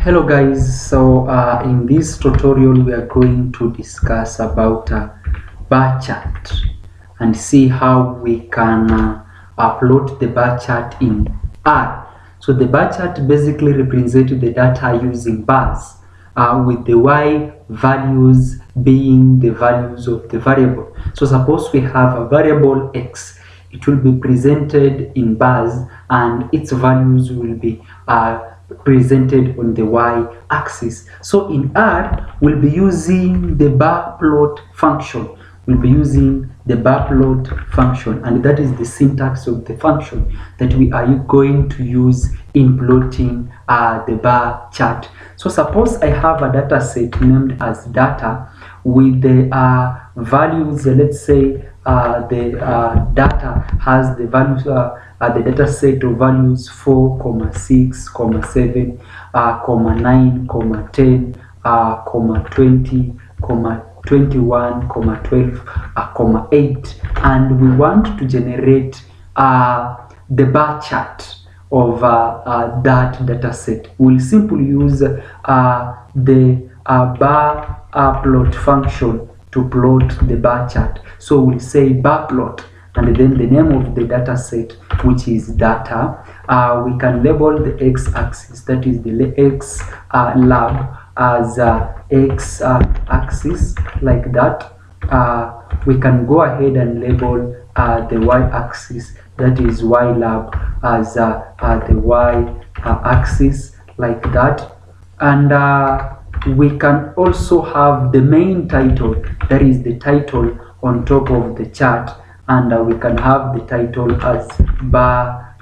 Hello guys, in this tutorial we are going to discuss about bar chart and see how we can upload the bar chart in R. So the bar chart basically represents the data using bars with the Y values being the values of the variable. So suppose we have a variable X, it will be presented in bars and its values will be presented on the y-axis. So in R, we'll be using the bar plot function. We'll be using the bar plot function, and that is the syntax of the function that we are going to use in plotting the bar chart. So suppose I have a data set named as data with the values, let's say the data has the values the data set of values 4, 6, 7, 9, 10, 20, 21, 12, 8, and we want to generate the bar chart of that data set. We'll simply use the bar plot function to plot the bar chart. So we'll say bar plot and then the name of the data set, which is data. We can label the x-axis, that is the x lab, as x axis like that. We can go ahead and label the y-axis, that is y lab, as the y axis like that. And we can also have the main title, that is the title on top of the chart, and we can have the title as bar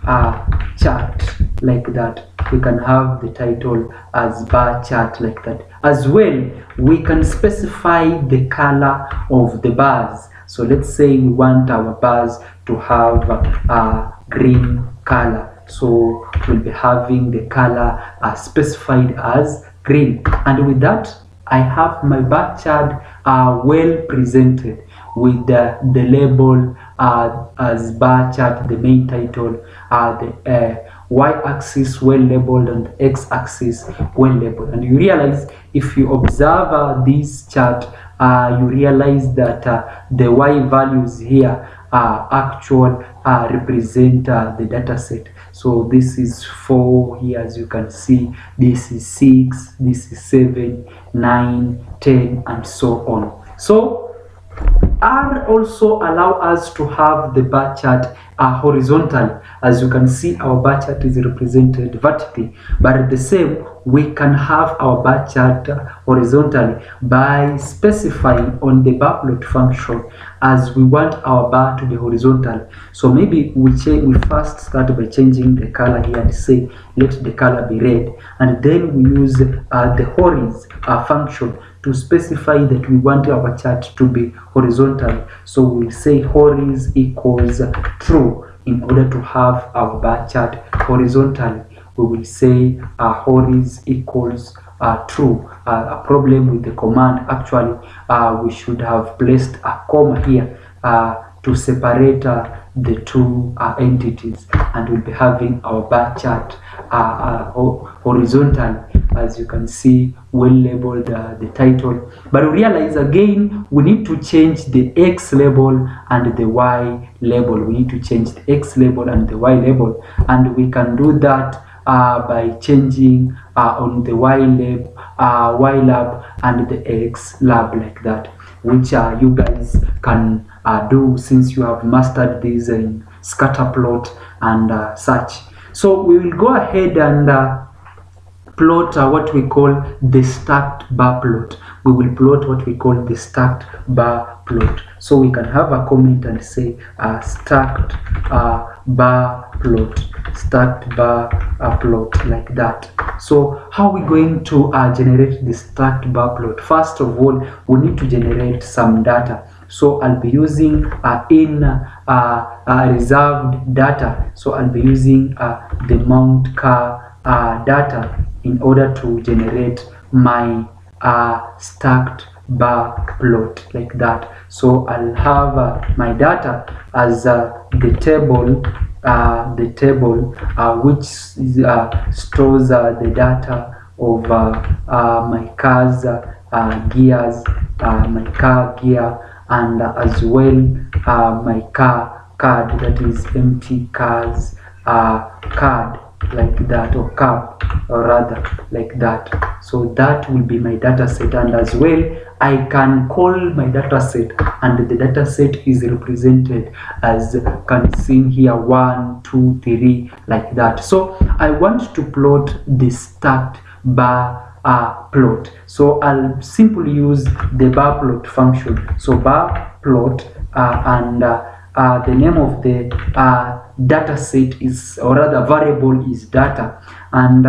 chart like that. We can have the title as bar chart like that. As well, we can specify the color of the bars. So let's say we want our bars to have a green color. So we'll be having the color specified as green. And with that, I have my bar chart well presented with the label as bar chart, the main title, the y-axis well labeled and the x-axis well labeled. And you realize, if you observe this chart, you realize that the y values here actual represent the data set. So this is 4 here, as you can see, this is 6, this is 7, 9, 10, and so on. So R also allow us to have the bar chart horizontal. As you can see, our bar chart is represented vertically, but at the same, we can have our bar chart horizontally by specifying on the bar plot function as we want our bar to be horizontal. So maybe we first start by changing the color here and say let the color be red, and then we use the horiz function to specify that we want our chart to be horizontal. So we'll say horiz equals true. In order to have our bar chart horizontally, we will say horiz equals true. A problem with the command, actually we should have placed a comma here to separate the two entities, and we'll be having our bar chart horizontal, as you can see, well labeled the title. But we realize again we need to change the x label and the y label. We need to change the x label and the y label, and we can do that by changing on the y lab and the x lab like that, which you guys can do since you have mastered this in scatterplot and such. So we will go ahead and plot what we call the stacked bar plot. We will plot what we call the stacked bar plot. So we can have a comment and say stacked bar plot, stacked bar plot like that. So how are we going to generate the stacked bar plot? First of all, we need to generate some data. So I'll be using in reserved data. So I'll be using the mount car data in order to generate my stacked bar plot like that. So I'll have my data as the table which stores the data of my car's gears, my car gear, and as well my car card, that is empty cars card, like that, or cab, or rather like that. So that will be my data set, and as well I can call my data set, and the data set is represented as can seen here 1 2 3 like that. So I want to plot the stacked bar plot, so I'll simply use the bar plot function. So bar plot and the name of the data set is, or rather variable is data, and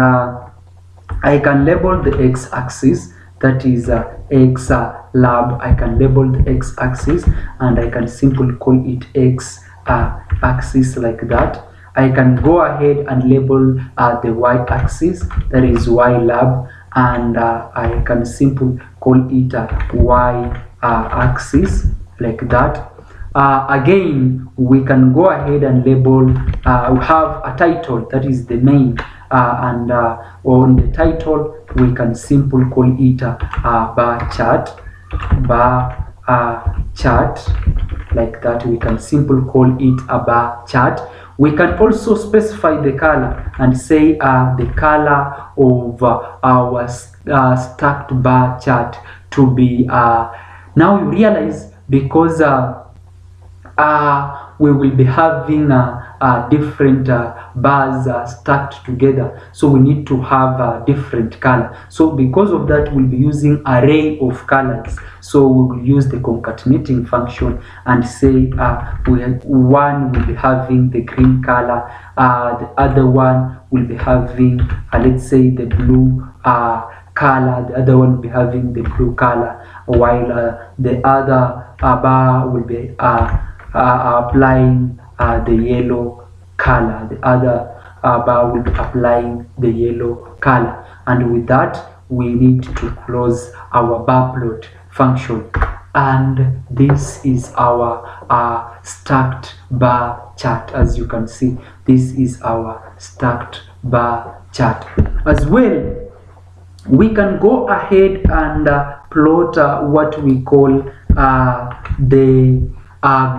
I can label the x-axis, that is x lab. I can label the x-axis and I can simply call it x axis like that. I can go ahead and label the y-axis, that is y lab, and I can simply call it y axis like that. Again, we can go ahead and label, we have a title, that is the main, and on the title we can simply call it bar chart, chart like that. We can simply call it a bar chart. We can also specify the color and say the color of our stacked bar chart to be, now you realize, because we will be having different bars stacked together, so we need to have a different color. So because of that, we'll be using array of colors. So we will use the concatenating function and say one will be having the green color, the other one will be having let's say the blue color, the other one will be having the blue color, while the other bar will be applying the yellow color, the other bar will be applying the yellow color. And with that, we need to close our bar plot function, and this is our stacked bar chart. As you can see, this is our stacked bar chart. As well, we can go ahead and plot what we call the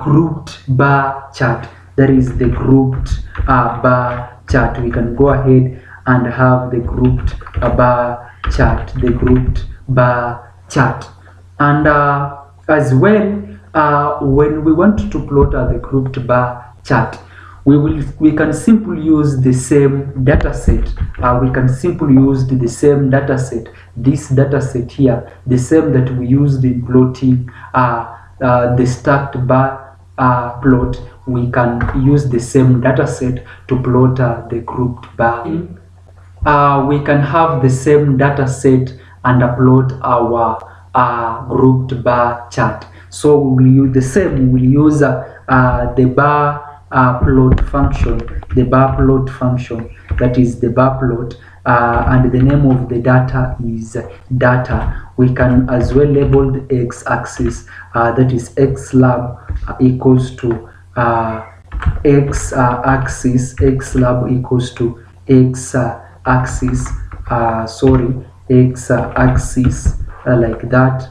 grouped bar chart, that is the grouped bar chart. We can go ahead and have the grouped bar chart, the grouped bar chart. And as well, when we want to plot the grouped bar chart, we can simply use the same data set. We can simply use the same data set, this data set here, the same that we used in plotting the stacked bar plot. We can use the same data set to plot the grouped bar. We can have the same data set and plot our grouped bar chart. So we will use the same. We will use the bar plot function, the bar plot function, that is the bar plot, and the name of the data is data. We can as well label the x-axis, that is x lab equals to x axis, x lab equals to x axis, x axis like that.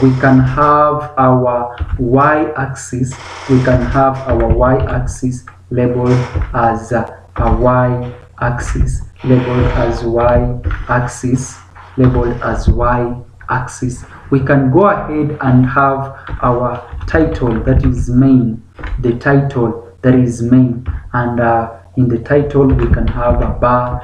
We can have our y-axis, we can have our y-axis labeled as a y-axis, labeled as y-axis, labeled as y-axis. We can go ahead and have our title, that is main, the title, that is main, and in the title we can have a bar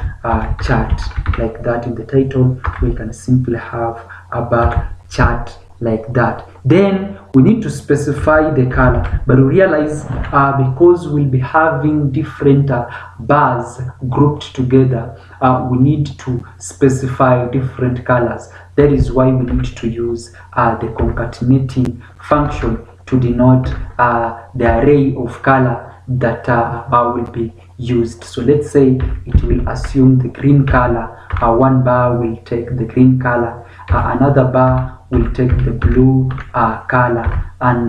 chart like that. In the title we can simply have a bar chart like that. Then we need to specify the color, but we realize because we'll be having different bars grouped together, we need to specify different colors. That is why we need to use the concatenating function to denote the array of color that will be used. So let's say it will assume the green color. One bar will take the green color, another bar will take the blue color, and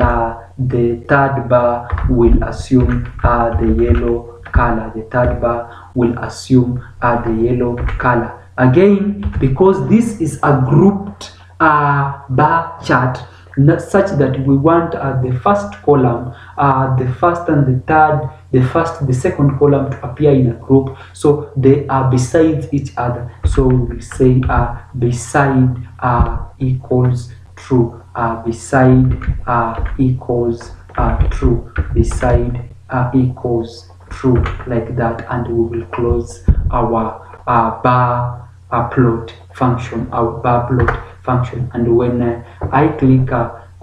the third bar will assume the yellow color. The third bar will assume the yellow color Again, because this is a grouped bar chart, not such that we want the first column, the first and the third, the second column to appear in a group, so they are beside each other. So we say beside equals true, beside equals true, beside equals true, like that, and we will close our bar plot function, our bar plot function. And when I click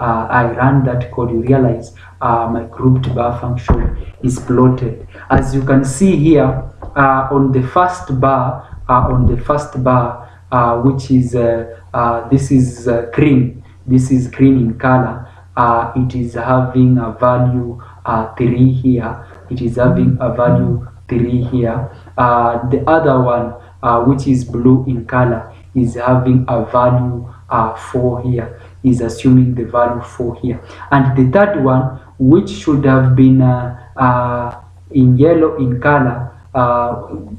I run that code, you realize my grouped bar function is plotted. As you can see here, on the first bar, which is this is green, this is green in color, it is having a value 3 here, it is having a value 3 here. The other one, which is blue in color, is having a value 4 here, is assuming the value 4 here. And the third one, which should have been in yellow in color,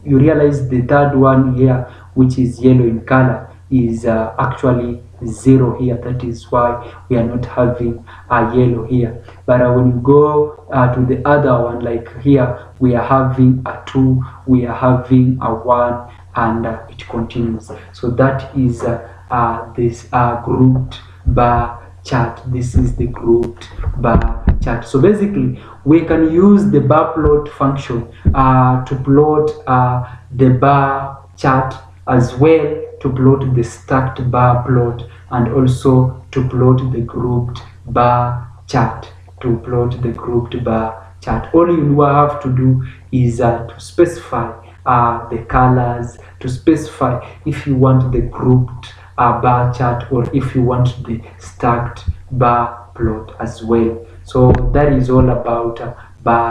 you realize the third one here, which is yellow in color, is actually 0 here. That is why we are not having a yellow here. But when you go to the other one, like here, we are having a 2, we are having a 1, and it continues. So that is this grouped bar chart. This is the grouped bar chart. So basically, we can use the bar plot function to plot the bar chart, as well to plot the stacked bar plot, and also to plot the grouped bar chart. To plot the grouped bar chart, all you have to do is to specify the colors, to specify if you want the grouped bar chart, or if you want the stacked bar plot as well. So that is all about bar